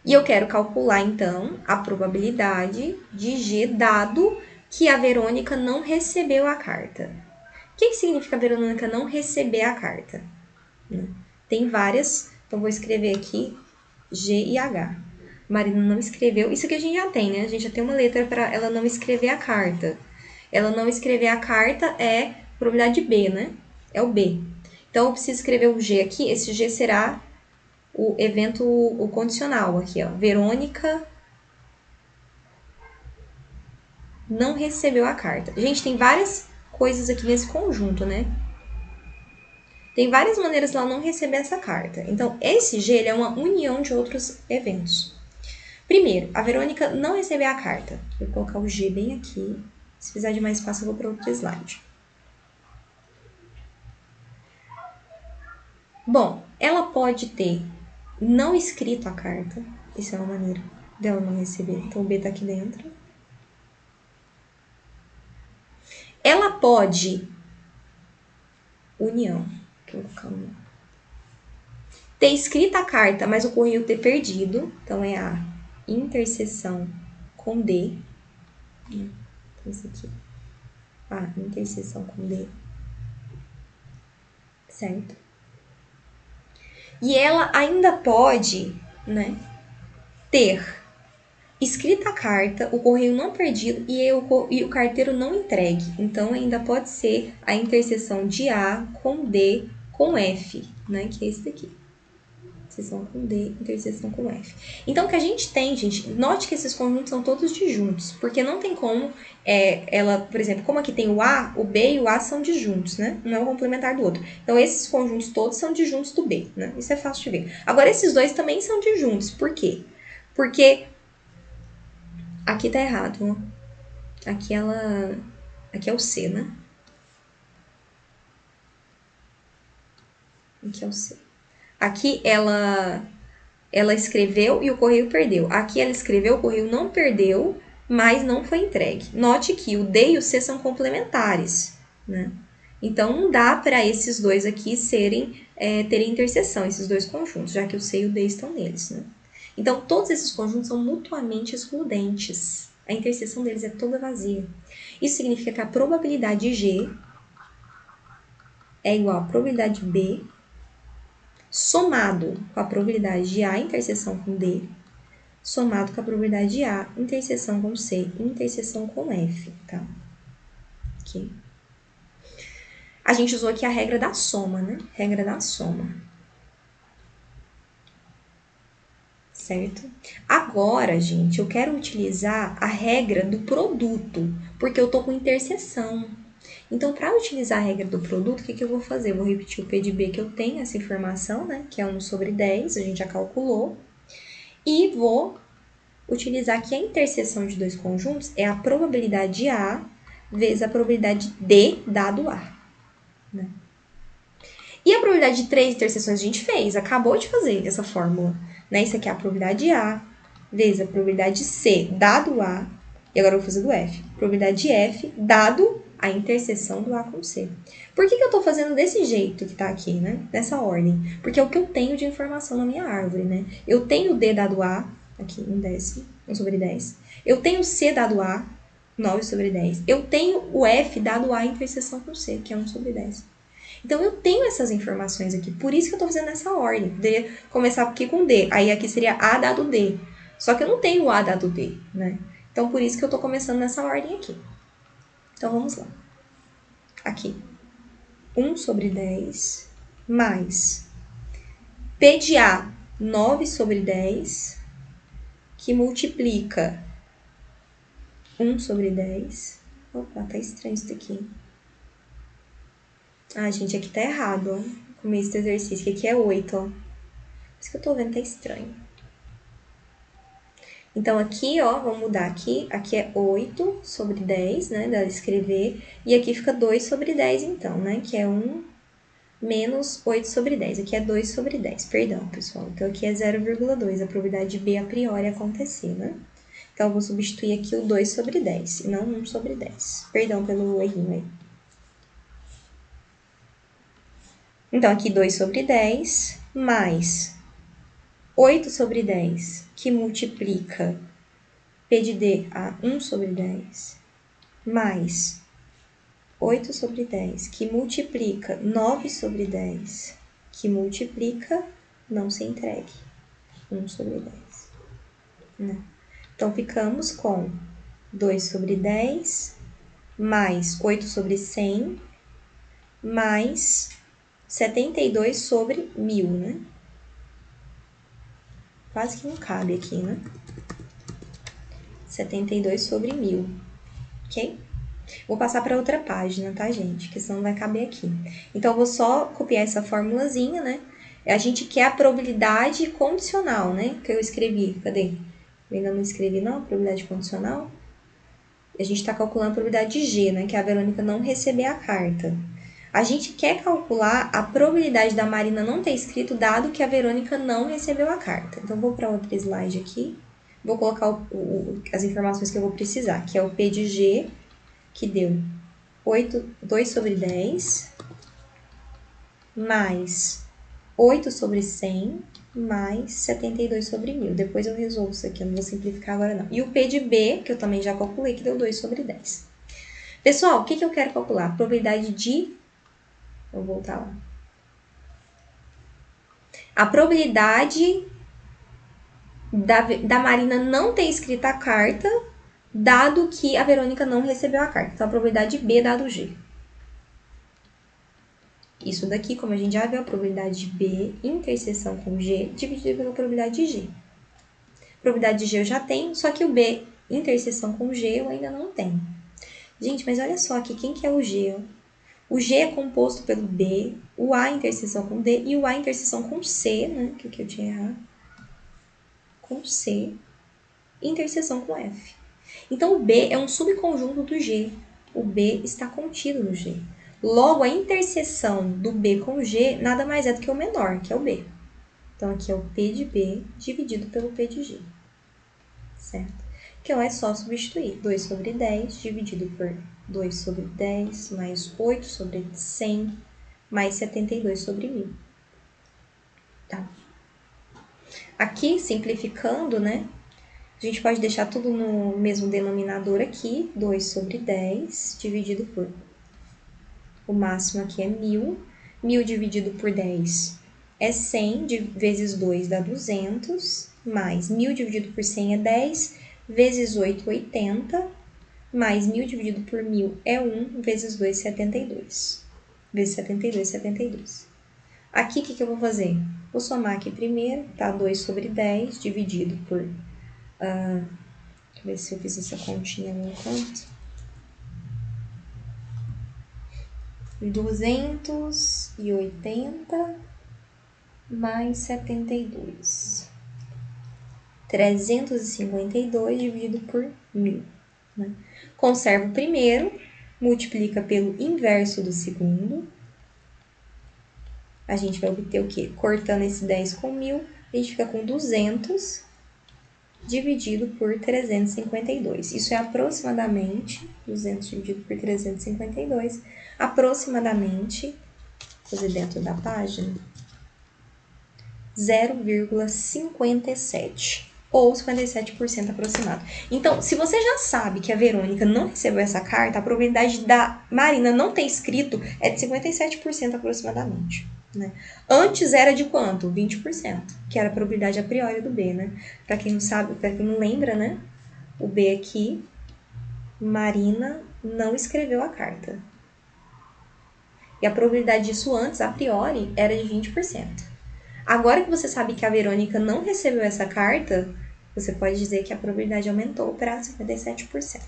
[SPEAKER 1] E eu quero calcular, então, a probabilidade de G, dado que a Verônica não recebeu a carta. O que significa a Verônica não receber a carta? Né? Tem várias, então vou escrever aqui G e H. Marina não escreveu. Isso aqui a gente já tem, né? A gente já tem uma letra para ela não escrever a carta. Ela não escrever a carta é probabilidade B, né? É o B. Então, eu preciso escrever o G aqui. Esse G será o evento, o condicional aqui, ó. Verônica não recebeu a carta. Gente, tem várias coisas aqui nesse conjunto, né? Tem várias maneiras de ela não receber essa carta. Então, esse G ele é uma união de outros eventos. Primeiro, a Verônica não receber a carta. Vou colocar o G bem aqui. Se precisar de mais espaço, eu vou para outro slide. Bom, ela pode ter não escrito a carta. Isso é uma maneira dela não receber. Então, o B tá aqui dentro. Ela pode... União. Vou colocar união. Ter escrito a carta, mas o correio ter perdido. Então, é a interseção com D. Então, isso aqui. A interseção com D. Certo? E ela ainda pode, né, ter escrita a carta, o correio não perdido e o carteiro não entregue. Então, ainda pode ser a interseção de A com D com F, né, que é esse daqui. interseção com D, interseção com F. Então, o que a gente tem, gente, note que esses conjuntos são todos disjuntos, porque não tem como ela, por exemplo, como aqui tem o A, o B e o A são disjuntos, né? Um é o complementar do outro. Então, esses conjuntos todos são disjuntos do B, né? Isso é fácil de ver. Agora, esses dois também são disjuntos. Por quê? Porque aqui tá errado, ó. Aqui é o C, né? Aqui é o C. Aqui ela escreveu e o correio perdeu. Aqui ela escreveu, o correio não perdeu, mas não foi entregue. Note que o D e o C são complementares, né? Então, não dá para esses dois aqui terem interseção, esses dois conjuntos, já que o C e o D estão neles, né? Então, todos esses conjuntos são mutuamente excludentes. A interseção deles é toda vazia. Isso significa que a probabilidade G é igual à probabilidade B somado com a probabilidade de A interseção com D, somado com a probabilidade de A interseção com C e interseção com F, tá? Aqui. A gente usou aqui a regra da soma, né? Regra da soma. Certo? Agora, gente, eu quero utilizar a regra do produto, porque eu tô com interseção. Então, para utilizar a regra do produto, o que eu vou fazer? Eu vou repetir o P de B que eu tenho, essa informação, né? Que é 1 sobre 10, a gente já calculou. E vou utilizar que a interseção de dois conjuntos é a probabilidade A vezes a probabilidade D dado A. Né? E a probabilidade de 3 interseções a gente fez, acabou de fazer essa fórmula. Né? Isso aqui é a probabilidade A vezes a probabilidade C dado A. E agora eu vou fazer do F. Probabilidade de F dado a interseção do A com C. Por que eu estou fazendo desse jeito que está aqui, né? Nessa ordem? Porque é o que eu tenho de informação na minha árvore, né? Eu tenho D dado A, aqui, 1 sobre 10. Eu tenho C dado A, 9 sobre 10. Eu tenho o F dado A interseção com C, que é 1 sobre 10. Então, eu tenho essas informações aqui. Por isso que eu estou fazendo essa ordem. Poderia começar aqui com D. Aí, aqui seria A dado D. Só que eu não tenho o A dado D, né? Então, por isso que eu estou começando nessa ordem aqui. Então, vamos lá. Aqui. 1 sobre 10 mais P de A, 9 sobre 10, que multiplica 1 sobre 10. Opa, tá estranho isso daqui. Ah, gente, aqui tá errado, ó. No começo do exercício, que aqui é 8, ó. Por isso que eu tô vendo, tá estranho. Então, aqui, ó, vamos mudar aqui. Aqui é 8 sobre 10, né, dela escrever. E aqui fica 2 sobre 10, então, né, que é 1 menos 8 sobre 10. Aqui é 2 sobre 10, perdão, pessoal. Então, aqui é 0,2, a probabilidade de B a priori acontecer, né? Então, eu vou substituir aqui o 2 sobre 10, e não 1 sobre 10. Perdão pelo errinho aí. Então, aqui 2 sobre 10, mais 8 sobre 10, que multiplica P de D a 1 sobre 10, mais 8 sobre 10, que multiplica 9 sobre 10, que multiplica, não se entregue, 1 sobre 10. Né? Então, ficamos com 2 sobre 10, mais 8 sobre 100, mais 72 sobre 1000, né? Quase que não cabe aqui, né? 72 sobre 1000, ok? Vou passar para outra página, tá, gente? Que senão não vai caber aqui. Então, eu vou só copiar essa formulazinha, né? A gente quer a probabilidade condicional, né? Que eu escrevi. Cadê? Eu ainda não escrevi, não, a probabilidade condicional. A gente está calculando a probabilidade de G, né? Que é a Verônica não receber a carta. A gente quer calcular a probabilidade da Marina não ter escrito, dado que a Verônica não recebeu a carta. Então, vou para outro slide aqui. Vou colocar as informações que eu vou precisar, que é o P de G, que deu 2 sobre 10, mais 8 sobre 100, mais 72 sobre 1000. Depois eu resolvo isso aqui, eu não vou simplificar agora não. E o P de B, que eu também já calculei, que deu 2 sobre 10. Pessoal, o que eu quero calcular? A probabilidade de... Vou voltar lá. A probabilidade da Marina não ter escrito a carta, dado que a Verônica não recebeu a carta. Então, a probabilidade B dado G. Isso daqui, como a gente já viu, a probabilidade de B interseção com G dividida pela probabilidade de G. A probabilidade de G eu já tenho, só que o B interseção com G eu ainda não tenho. Gente, mas olha só aqui, quem que é o G? O G é composto pelo B, o A interseção com D e o A interseção com C, né? Que aqui eu tinha errado. Com C, interseção com F. Então, o B é um subconjunto do G. O B está contido no G. Logo, a interseção do B com o G nada mais é do que o menor, que é o B. Então, aqui é o P de B dividido pelo P de G. Certo? Que lá é só substituir. 2 sobre 10 dividido por 2 sobre 10 mais 8 sobre 100 mais 72 sobre 1000. Tá? Aqui, simplificando, né? A gente pode deixar tudo no mesmo denominador aqui. 2 sobre 10 dividido por... O máximo aqui é 1000. 1000 dividido por 10 é 100, vezes 2 dá 200. Mais 1000 dividido por 100 é 10. Vezes 8, 80. Mais 1000 dividido por 1000 é 1. Vezes 2, 72. Vezes 72, 72. Aqui, o que eu vou fazer? Vou somar aqui primeiro, tá? 2 sobre 10 dividido por... deixa eu ver se eu fiz essa continha no canto. 280 mais 72. 352 dividido por 1000. Né? Conserva o primeiro, multiplica pelo inverso do segundo. A gente vai obter o quê? Cortando esse 10 com 1000, a gente fica com 200 dividido por 352. Isso é aproximadamente, 200 dividido por 352, aproximadamente, vou fazer dentro da página, 0,57 ou 57% aproximado. Então, se você já sabe que a Verônica não recebeu essa carta, a probabilidade da Marina não ter escrito é de 57% aproximadamente. Né? Antes era de quanto? 20%, que era a probabilidade a priori do B, né? Para quem não sabe, para quem não lembra, né? O B aqui, Marina não escreveu a carta. E a probabilidade disso antes, a priori, era de 20%. Agora que você sabe que a Verônica não recebeu essa carta, você pode dizer que a probabilidade aumentou para 57%.